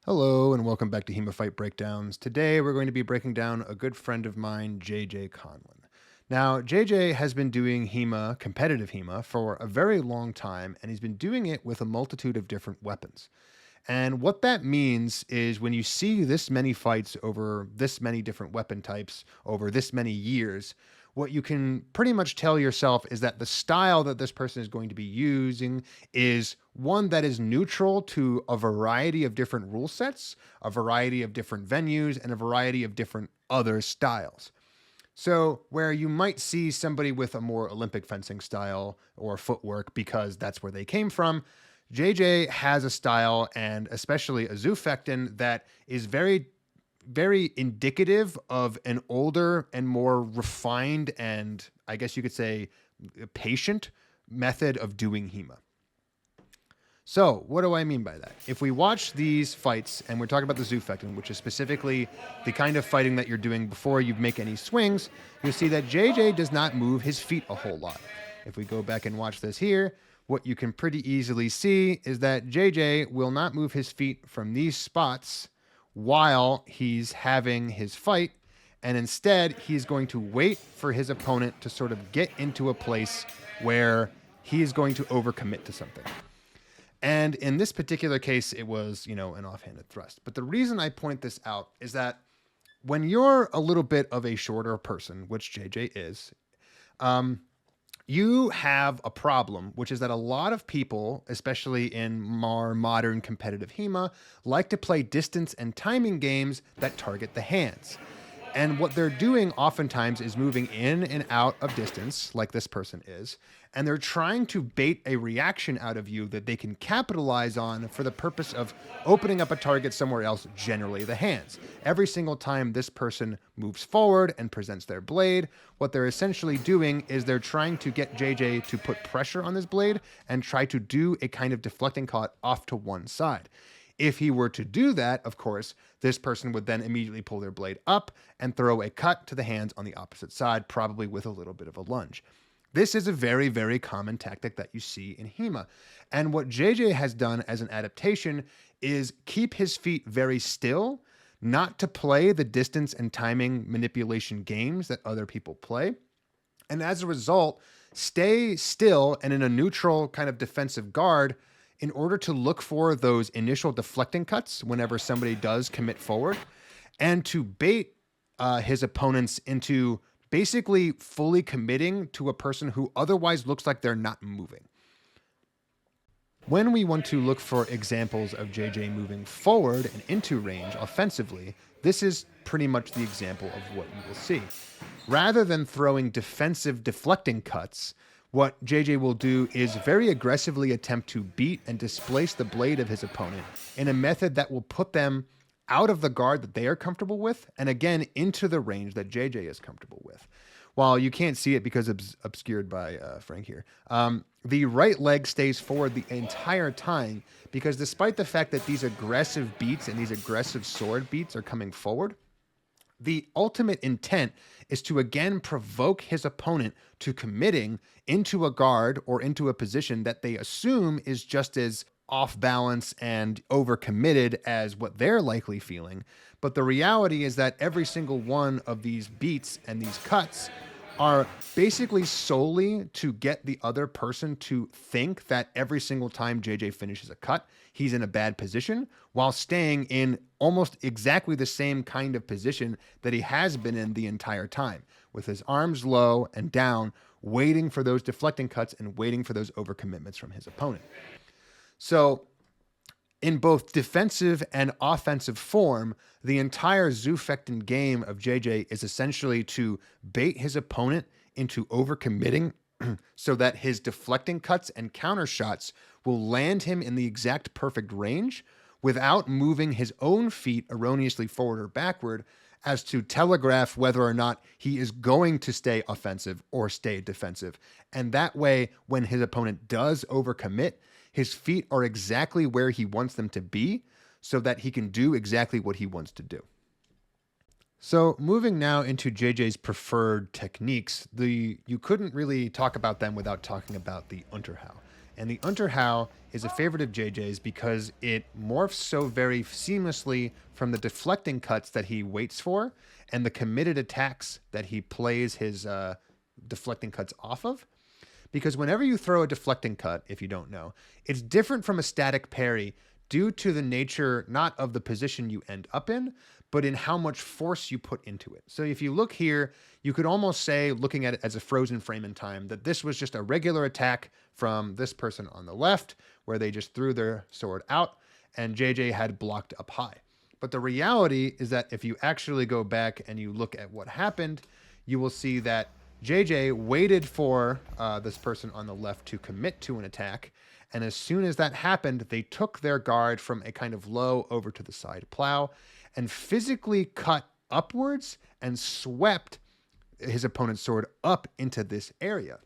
Hello and welcome back to HEMA Fight Breakdowns. Today we're going to be breaking down a good friend of mine, JJ Conlon. Now, JJ has been doing HEMA, competitive HEMA, for a very long time, and he's been doing it with a multitude of different weapons. And what that means is when you see this many fights over this many different weapon types over this many years, what you can pretty much tell yourself is that the style that this person is going to be using is one that is neutral to a variety of different rule sets, a variety of different venues, and a variety of different other styles. So, where you might see somebody with a more Olympic fencing style or footwork because that's where they came from, JJ has a style and especially a Zoofectin that is very indicative of an older and more refined and I guess you could say patient method of doing HEMA. So, what do I mean by that? If we watch these fights, and we're talking about the Zoofectin, which is specifically the kind of fighting that you're doing before you make any swings, you'll see that JJ does not move his feet a whole lot. If we go back and watch this here, what you can pretty easily see is that JJ will not move his feet from these spots while he's having his fight, and instead he's going to wait for his opponent to sort of get into a place where he is going to overcommit to something. And in this particular case, it was, an offhanded thrust. But the reason I point this out is that when you're a little bit of a shorter person, which JJ is, you have a problem, which is that a lot of people, especially in more modern competitive HEMA, like to play distance and timing games that target the hands. And what they're doing oftentimes is moving in and out of distance, like this person is, and they're trying to bait a reaction out of you that they can capitalize on for the purpose of opening up a target somewhere else, generally the hands. Every single time this person moves forward and presents their blade, what they're essentially doing is they're trying to get JJ to put pressure on this blade and try to do a kind of deflecting cut off to one side. If he were to do that, of course, this person would then immediately pull their blade up and throw a cut to the hands on the opposite side, probably with a little bit of a lunge. This is a very, very common tactic that you see in HEMA. And what JJ has done as an adaptation is keep his feet very still, not to play the distance and timing manipulation games that other people play. And as a result, stay still and in a neutral kind of defensive guard in order to look for those initial deflecting cuts whenever somebody does commit forward, and to bait his opponents into basically fully committing to a person who otherwise looks like they're not moving. When we want to look for examples of JJ moving forward and into range offensively, this is pretty much the example of what you will see. Rather than throwing defensive deflecting cuts, what JJ will do is very aggressively attempt to beat and displace the blade of his opponent in a method that will put them out of the guard that they are comfortable with, and again, into the range that JJ is comfortable with. While you can't see it because it's obscured by Frank here, the right leg stays forward the entire time because despite the fact that these aggressive beats and these aggressive sword beats are coming forward, the ultimate intent is to again provoke his opponent to committing into a guard or into a position that they assume is just as off balance and overcommitted as what they're likely feeling. But the reality is that every single one of these beats and these cuts are basically solely to get the other person to think that every single time JJ finishes a cut, he's in a bad position while staying in almost exactly the same kind of position that he has been in the entire time, with his arms low and down, waiting for those deflecting cuts and waiting for those overcommitments from his opponent. So in both defensive and offensive form, the entire Zoofectin game of JJ is essentially to bait his opponent into overcommitting so that his deflecting cuts and counter shots will land him in the exact perfect range without moving his own feet erroneously forward or backward as to telegraph whether or not he is going to stay offensive or stay defensive. And that way, when his opponent does overcommit, his feet are exactly where he wants them to be so that he can do exactly what he wants to do. So moving now into JJ's preferred techniques, you couldn't really talk about them without talking about the unterhow. And the unterhow is a favorite of JJ's because it morphs so very seamlessly from the deflecting cuts that he waits for and the committed attacks that he plays his deflecting cuts off of. Because whenever you throw a deflecting cut, if you don't know, it's different from a static parry due to the nature not of the position you end up in, but in how much force you put into it. So if you look here, you could almost say, looking at it as a frozen frame in time, that this was just a regular attack from this person on the left, where they just threw their sword out and JJ had blocked up high. But the reality is that if you actually go back and you look at what happened, you will see that JJ waited for this person on the left to commit to an attack. And as soon as that happened, they took their guard from a kind of low over to the side plow and physically cut upwards and swept his opponent's sword up into this area.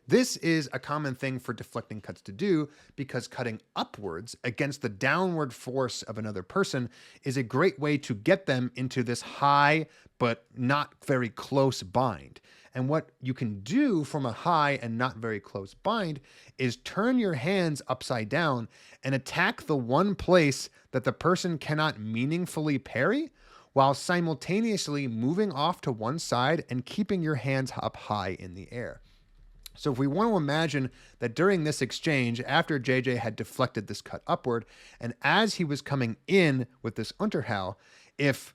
This is a common thing for deflecting cuts to do because cutting upwards against the downward force of another person is a great way to get them into this high but not very close bind. And what you can do from a high and not very close bind is turn your hands upside down and attack the one place that the person cannot meaningfully parry while simultaneously moving off to one side and keeping your hands up high in the air. So if we want to imagine that during this exchange, after JJ had deflected this cut upward, and as he was coming in with this unterhow, if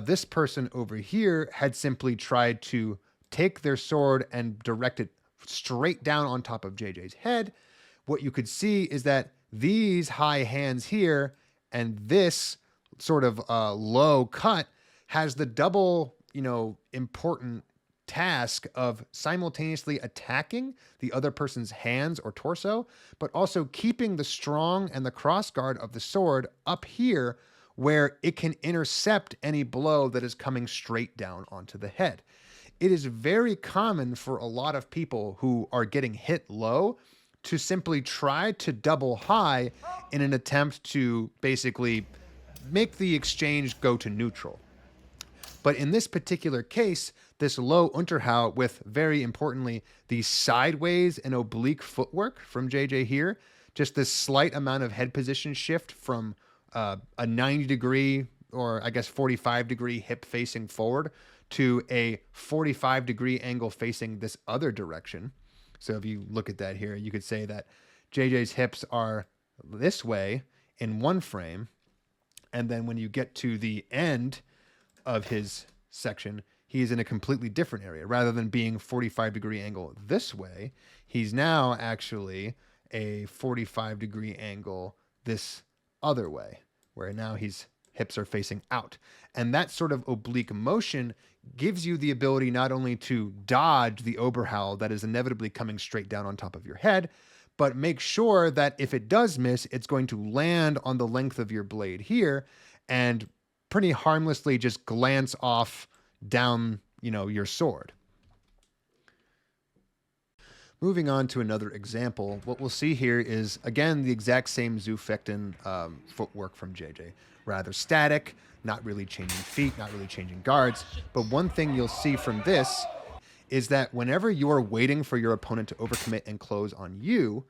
this person over here had simply tried to take their sword and direct it straight down on top of JJ's head, what you could see is that these high hands here and this sort of low cut has the double, important task of simultaneously attacking the other person's hands or torso, but also keeping the strong and the cross guard of the sword up here where it can intercept any blow that is coming straight down onto the head. It is very common for a lot of people who are getting hit low to simply try to double high in an attempt to basically make the exchange go to neutral. But in this particular case, this low unterhow with, very importantly, the sideways and oblique footwork from JJ here, just this slight amount of head position shift from a 90 degree or I guess 45 degree hip facing forward to a 45 degree angle facing this other direction. So if you look at that here, you could say that JJ's hips are this way in one frame. And then when you get to the end of his section, he's in a completely different area. Rather than being 45 degree angle this way, he's now actually a 45 degree angle this other way, where now his hips are facing out. And that sort of oblique motion gives you the ability not only to dodge the Oberhowl that is inevitably coming straight down on top of your head, but make sure that if it does miss, it's going to land on the length of your blade here and pretty harmlessly just glance off down, your sword. Moving on to another example, what we'll see here is, again, the exact same Zufechten footwork from JJ. Rather static, not really changing feet, not really changing guards. But one thing you'll see from this is that whenever you're waiting for your opponent to overcommit and close on you,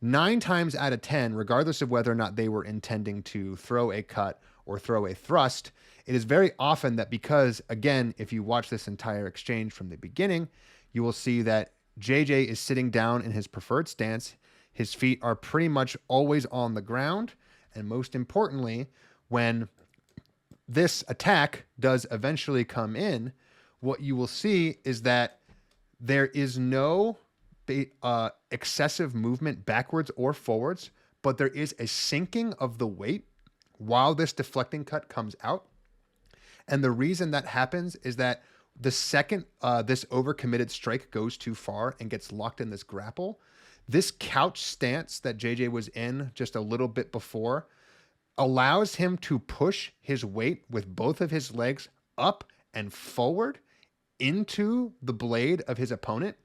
9 times out of 10, regardless of whether or not they were intending to throw a cut or throw a thrust, it is very often that because, again, if you watch this entire exchange from the beginning, you will see that JJ is sitting down in his preferred stance. His feet are pretty much always on the ground. And most importantly, when this attack does eventually come in, what you will see is that there is no excessive movement backwards or forwards, but there is a sinking of the weight while this deflecting cut comes out. And the reason that happens is that the second this overcommitted strike goes too far and gets locked in this grapple, this couch stance that JJ was in just a little bit before allows him to push his weight with both of his legs up and forward into the blade of his opponent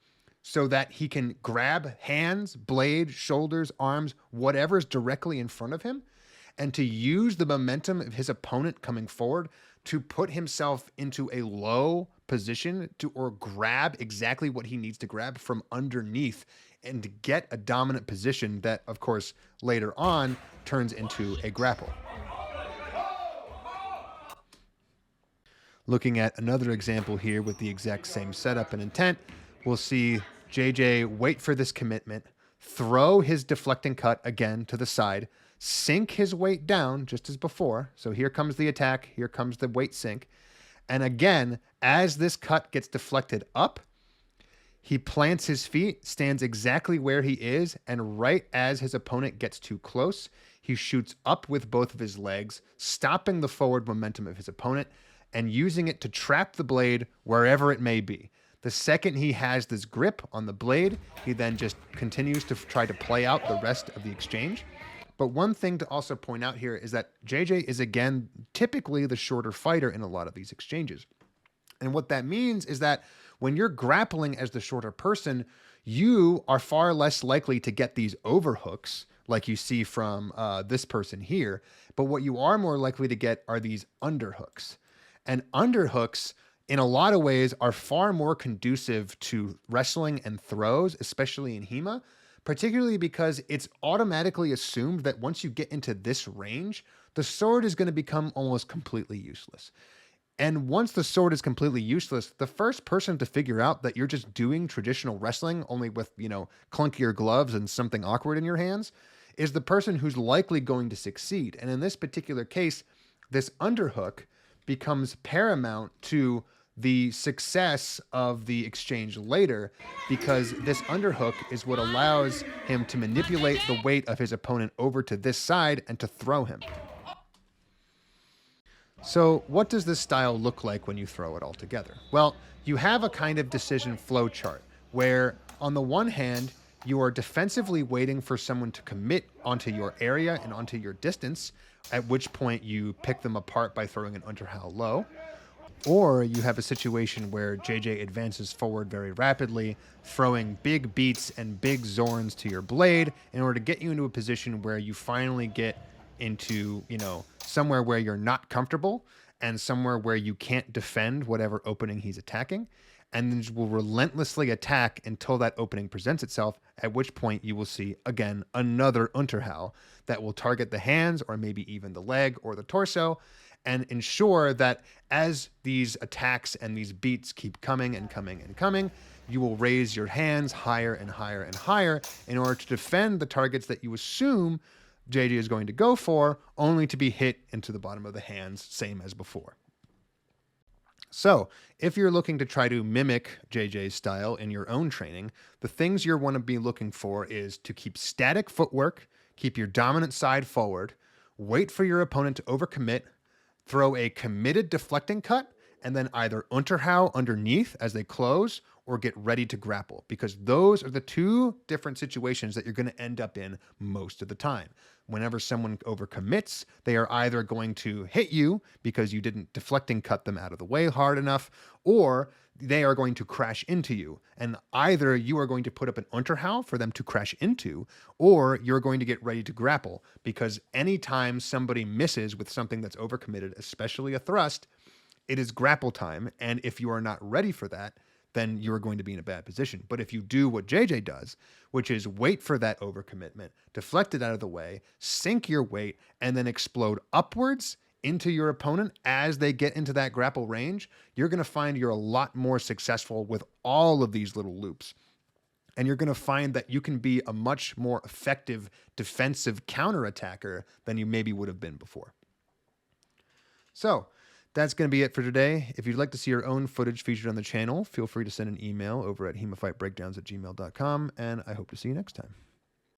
so that he can grab hands, blade, shoulders, arms, whatever's directly in front of him, and to use the momentum of his opponent coming forward to put himself into a low position or grab exactly what he needs to grab from underneath and to get a dominant position that, of course, later on turns into a grapple. Looking at another example here with the exact same setup and intent, we'll see JJ wait for this commitment, throw his deflecting cut again to the side, sink his weight down just as before. So here comes the attack, here comes the weight sink. And again, as this cut gets deflected up, he plants his feet, stands exactly where he is, and right as his opponent gets too close, he shoots up with both of his legs, stopping the forward momentum of his opponent and using it to trap the blade wherever it may be. The second he has this grip on the blade, he then just continues to try to play out the rest of the exchange. But one thing to also point out here is that JJ is, again, typically the shorter fighter in a lot of these exchanges. And what that means is that when you're grappling as the shorter person, you are far less likely to get these overhooks like you see from this person here. But what you are more likely to get are these underhooks. And underhooks, in a lot of ways, are far more conducive to wrestling and throws, especially in HEMA, particularly because it's automatically assumed that once you get into this range, the sword is going to become almost completely useless. And once the sword is completely useless, the first person to figure out that you're just doing traditional wrestling only with, clunkier gloves and something awkward in your hands is the person who's likely going to succeed. And in this particular case, this underhook becomes paramount to the success of the exchange later, because this underhook is what allows him to manipulate the weight of his opponent over to this side and to throw him. So what does this style look like when you throw it all together? Well, you have a kind of decision flow chart where on the one hand, you are defensively waiting for someone to commit onto your area and onto your distance, at which point you pick them apart by throwing an unterhow low. Or you have a situation where JJ advances forward very rapidly, throwing big beats and big zorns to your blade in order to get you into a position where you finally get into, somewhere where you're not comfortable and somewhere where you can't defend whatever opening he's attacking, and then will relentlessly attack until that opening presents itself, at which point you will see, again, another unterhow that will target the hands or maybe even the leg or the torso, and ensure that as these attacks and these beats keep coming and coming and coming, you will raise your hands higher and higher and higher in order to defend the targets that you assume JJ is going to go for, only to be hit into the bottom of the hands, same as before. So if you're looking to try to mimic JJ's style in your own training, the things you want to be looking for is to keep static footwork, keep your dominant side forward, wait for your opponent to overcommit, throw a committed deflecting cut, and then either unterhow underneath as they close or get ready to grapple, because those are the two different situations that you're going to end up in most of the time. Whenever someone overcommits, they are either going to hit you because you didn't deflecting cut them out of the way hard enough, or they are going to crash into you. And either you are going to put up an unterhow for them to crash into, or you're going to get ready to grapple, because anytime somebody misses with something that's overcommitted, especially a thrust, it is grapple time. And if you are not ready for that, then you're going to be in a bad position. But if you do what JJ does, which is wait for that overcommitment, deflect it out of the way, sink your weight, and then explode upwards into your opponent as they get into that grapple range, you're going to find you're a lot more successful with all of these little loops. And you're going to find that you can be a much more effective defensive counterattacker than you maybe would have been before. So that's going to be it for today. If you'd like to see your own footage featured on the channel, feel free to send an email over at HEMAFightBreakdowns@gmail.com, and I hope to see you next time.